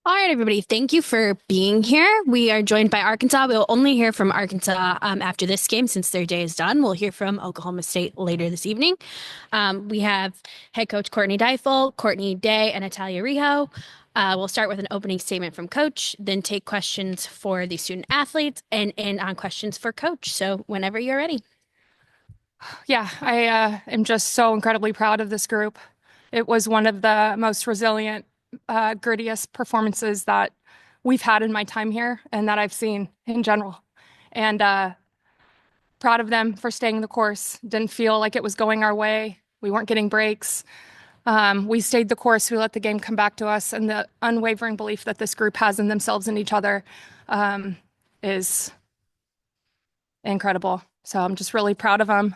All right, everybody. Thank you for being here. We are joined by Arkansas. We'll only hear from Arkansas after this game since their day is done. We'll hear from Oklahoma State later this evening. We have head coach Courtney Deifel, Courtney Day, and Atalyia Rijo. We'll start with an opening statement from coach, then take questions for the student athletes and end on questions for coach. So whenever you're ready. Yeah, I am just so incredibly proud of this group. It was one of the most resilient, grittiest performances that we've had in my time here and that I've seen in general. And proud of them for staying the course. Didn't feel like it was going our way. We weren't getting breaks. We stayed the course. We let the game come back to us. And the unwavering belief that this group has in themselves and each other is incredible. So I'm just really proud of them.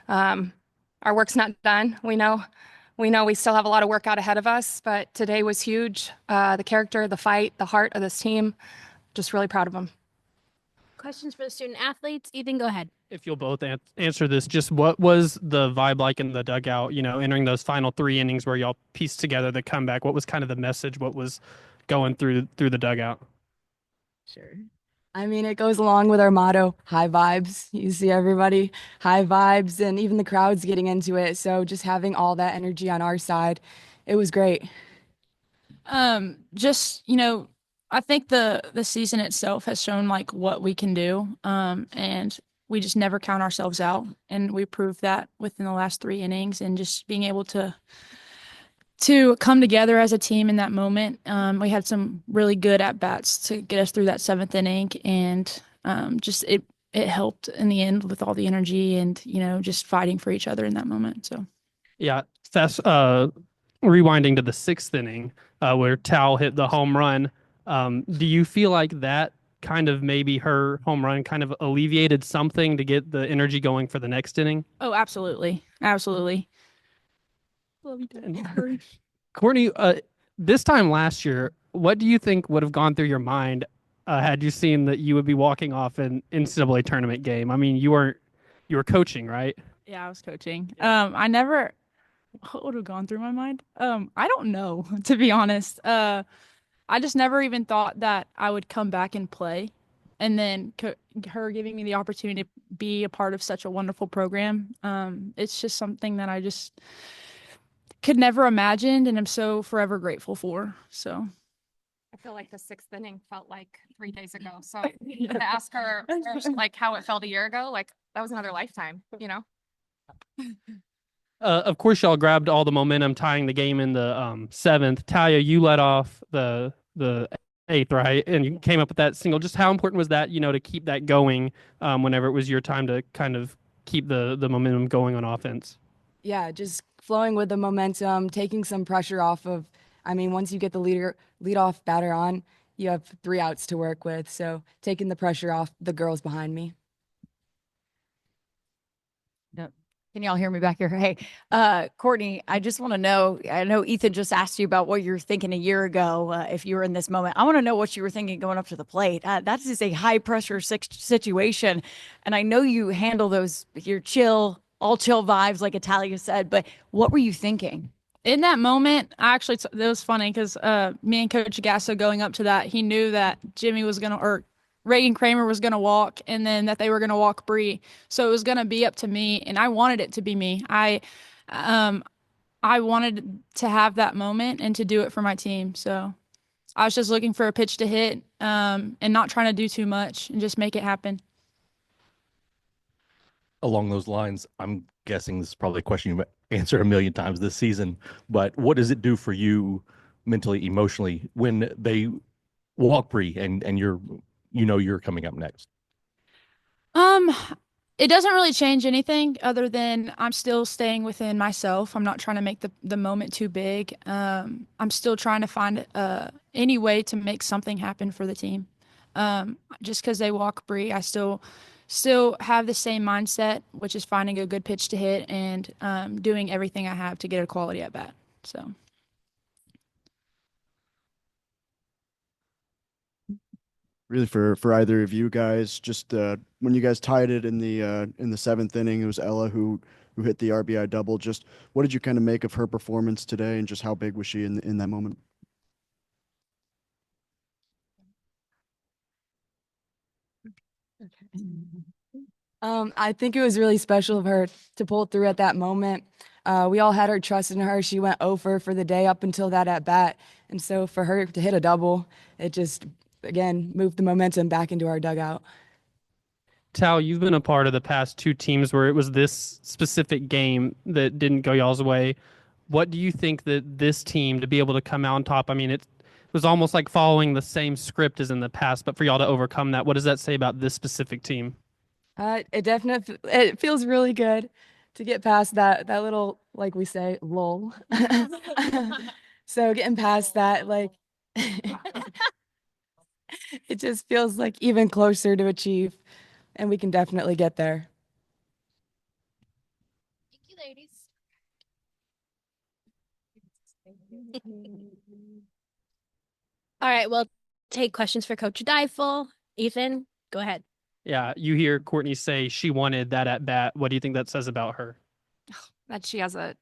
Our work's not done. We know we still have a lot of work out ahead of us, but today was huge. The character, the fight, the heart of this team, just really proud of them. Questions for the student athletes? Ethan, go ahead. If you'll both answer this, just what was the vibe like in the dugout, entering those final three innings where y'all pieced together the comeback? What was kind of the message? What was going through the dugout? Sure. I mean, it goes along with our motto, high vibes. You see everybody, high vibes, and even the crowd's getting into it. So just having all that energy on our side, it was great. Just, I think the season itself has shown like what we can do. And we just never count ourselves out. And we proved that within the last three innings and just being able to come together as a team in that moment. We had some really good at bats to get us through that seventh inning, and just it helped in the end with all the energy and just fighting for each other in that moment. So Yeah, that's rewinding to the sixth inning where Tal hit the home run. Do you feel like that kind of maybe her home run kind of alleviated something to get the energy going for the next inning? oh, absolutely, absolutely. Love you, Dad. Courtney, this time last year, what do you think would have gone through your mind had you seen that you would be walking off an NCAA tournament game? I mean, you were coaching, right? Yeah, I was coaching. I never what would have gone through my mind? I don't know, to be honest. I just never even thought that I would come back and play. And then her giving me the opportunity to be a part of such a wonderful program. It's just something that I just could never imagine and I'm so forever grateful for. So I feel like the sixth inning felt like 3 days ago. So to ask her like how it felt a year ago, like that was another lifetime. Of course, y'all grabbed all the momentum, tying the game in the seventh. Talia, you led off the eighth, right? And you came up with that single. Just how important was that, to keep that going whenever it was your time to kind of keep the momentum going on offense? Yeah, just flowing with the momentum, taking some pressure off of, I mean, once you get the leadoff batter on, you have three outs to work with. So taking the pressure off the girls behind me. Can y'all hear me back here? Hey, Courtney, I just want to know, I know Ethan just asked you about what you were thinking a year ago, if you were in this moment. I want to know what you were thinking going up to the plate. That is a high pressure situation. And I know you handle your all chill vibes, like Atalyia said, but what were you thinking? in that moment, it was funny because me and Coach Gasso going up to that, he knew that Jimmy was gonna or Reagan Kramer was gonna walk, and then that they were gonna walk Bree. So it was gonna be up to me, and I wanted it to be me. Um, I wanted to have that moment and to do it for my team. So I was just looking for a pitch to hit, and not trying to do too much and just make it happen. Along those lines, I'm guessing this is probably a question you've answered a million times this season, but what does it do for you mentally, emotionally when they walk Bree and you're coming up next? Um, it doesn't really change anything other than I'm still staying within myself. I'm not trying to make the moment too big. I'm still trying to find any way to make something happen for the team. Just because they walk Bree, I still have the same mindset, which is finding a good pitch to hit and doing everything I have to get a quality at bat. So. Really for either of you guys, just when you guys tied it in the seventh inning, it was Ella who hit the RBI double. Just what did you kind of make of her performance today, and just how big was she in that moment? I think it was really special of her to pull through at that moment. We all had our trust in her. She went over for the day up until that at bat. And so for her to hit a double, it just, again, moved the momentum back into our dugout. Tal, you've been a part of the past two teams where it was this specific game that didn't go y'all's way. What do you think that this team to be able to come out on top? I mean, it was almost like following the same script as in the past, but for y'all to overcome that, what does that say about this specific team? It feels really good to get past that little, like we say, lull. So getting past that, like, it just feels like even closer to achieve, and we can definitely get there. Thank you, ladies. All right, we'll take questions for Coach Deifel. Ethan, go ahead. Yeah, you hear Courtney say she wanted that at bat. What do you think that says about her? That she has a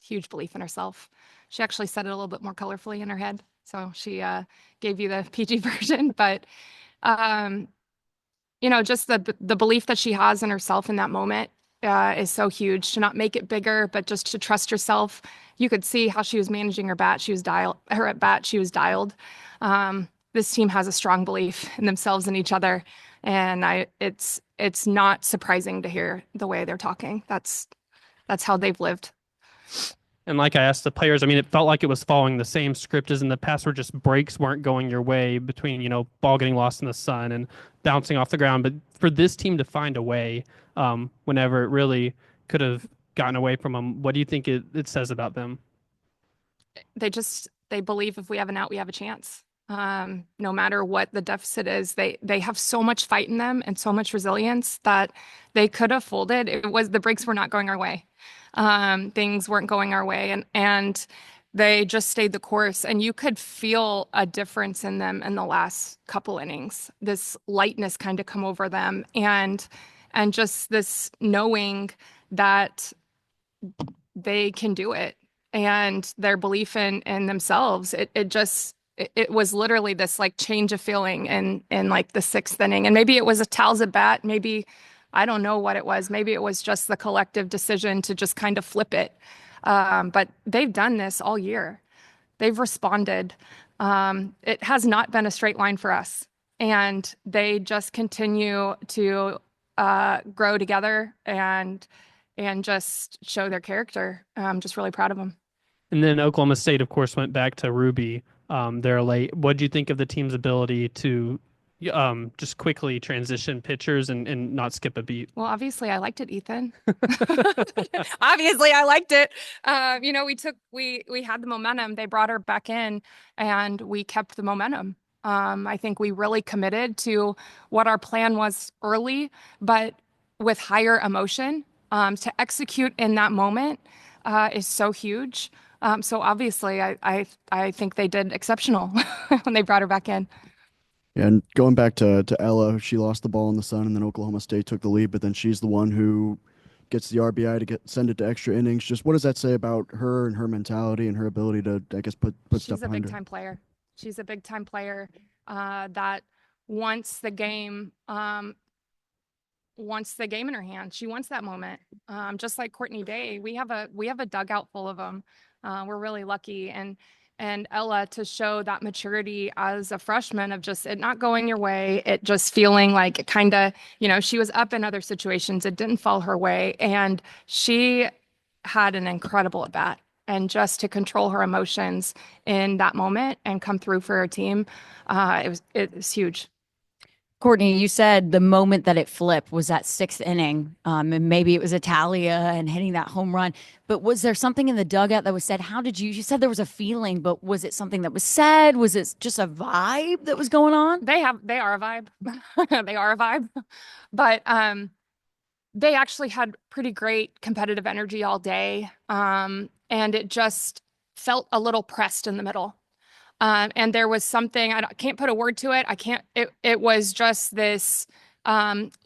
huge belief in herself. She actually said it a little bit more colorfully in her head. So she gave you the PG version, but just the belief that she has in herself in that moment is so huge. To not make it bigger, but just to trust herself. You could see how she was managing her bat. Her at bat. She was dialed. This team has a strong belief in themselves and each other, and it's not surprising to hear the way they're talking. That's how they've lived. And like I asked the players, I mean, it felt like it was following the same script as in the past where just breaks weren't going your way between, ball getting lost in the sun and bouncing off the ground. But for this team to find a way whenever it really could have gotten away from them, what do you think it says about them? They believe if we have an out, we have a chance. No matter what the deficit is, they have so much fight in them and so much resilience that they could have folded. The breaks were not going our way. Things weren't going our way, and they just stayed the course. And you could feel a difference in them in the last couple innings. This lightness kind of come over them, and just this knowing that they can do it, and their belief in themselves. It was literally this like change of feeling in like the sixth inning. And maybe it was a Tal's at bat. Maybe, I don't know what it was. Maybe it was just the collective decision to just kind of flip it. But they've done this all year. They've responded. It has not been a straight line for us. And they just continue to grow together and just show their character. I'm just really proud of them. And then Oklahoma State, of course, went back to Ruby there late. What do you think of the team's ability to just quickly transition pitchers and not skip a beat? Well, obviously I liked it, Ethan. Obviously I liked it. We had the momentum. They brought her back in and we kept the momentum. I think we really committed to what our plan was early, but with higher emotion. To execute in that moment is so huge. So obviously I think they did exceptional when they brought her back in. Yeah, and going back to Ella, she lost the ball in the sun, and then Oklahoma State took the lead, but then she's the one who gets the RBI to send it to extra innings. Just what does that say about her and her mentality and her ability to, I guess, put stuff behind her? She's a big time player. She's a big time player that wants the game in her hand. She wants that moment. Just like Courtney Day, we have a dugout full of them. We're really lucky, and Ella to show that maturity as a freshman of just it not going your way, it just feeling like it kind of, she was up in other situations, it didn't fall her way, and she had an incredible at bat. And just to control her emotions in that moment and come through for her team, it was huge. Courtney, you said the moment that it flipped was that sixth inning, and maybe it was Atalyia and hitting that home run. But was there something in the dugout that was said? How did you said there was a feeling, but was it something that was said? Was it just a vibe that was going on? They are a vibe. They are a vibe. But they actually had pretty great competitive energy all day. And it just felt a little pressed in the middle. And there was something, I can't put a word to it. It was just this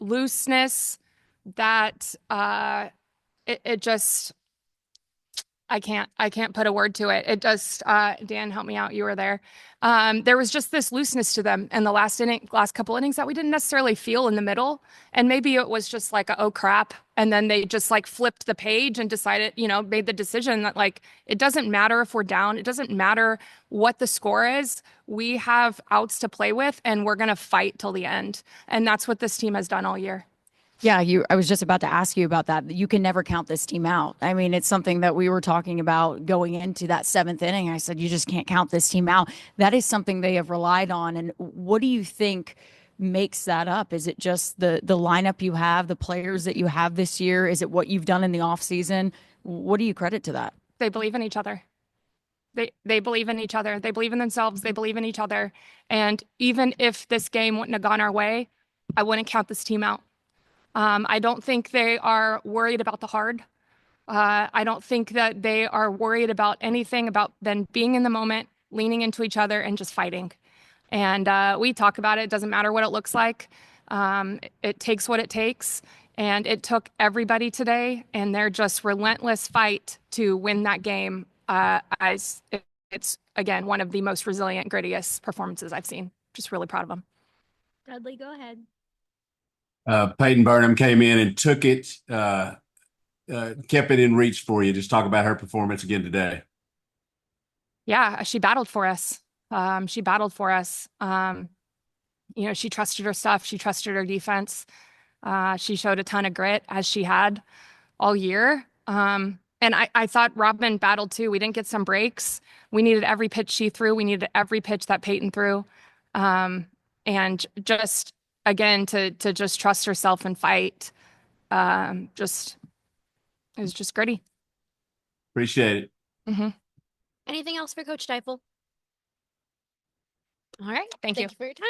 looseness that it just, I can't put a word to it. It just, Dan, help me out. You were there. There was just this looseness to them in the last couple innings that we didn't necessarily feel in the middle. And maybe it was just like, oh crap. And then they just like flipped the page and decided, made the decision that like, it doesn't matter if we're down. It doesn't matter what the score is. We have outs to play with and we're going to fight till the end. And that's what this team has done all year. Yeah, I was just about to ask you about that. You can never count this team out. I mean, it's something that we were talking about going into that 7th inning. I said, you just can't count this team out. That is something they have relied on. And what do you think makes that up? Is it just the lineup you have, the players that you have this year? Is it what you've done in the offseason? What do you credit to that? They believe in each other. They believe in each other. They believe in themselves. They believe in each other. And even if this game wouldn't have gone our way, I wouldn't count this team out. I don't think they are worried about the hard. I don't think that they are worried about anything about them being in the moment, leaning into each other and just fighting. And we talk about it. It doesn't matter what it looks like. It takes what it takes. And it took everybody today and their just relentless fight to win that game. It's, again, one of the most resilient, grittiest performances I've seen. Just really proud of them. Dudley, go ahead. Peyton Burnham came in and took it, kept it in reach for you. Just talk about her performance again today. Yeah, she battled for us. She battled for us. She trusted her stuff. She trusted her defense. She showed a ton of grit as she had all year. And I thought Robin battled too. We didn't get some breaks. We needed every pitch she threw. We needed every pitch that Peyton threw. And just, again, to just trust herself and fight. It was just gritty. Appreciate it. Mm-hmm. Anything else for Coach Deifel? All right. Thank you for your time.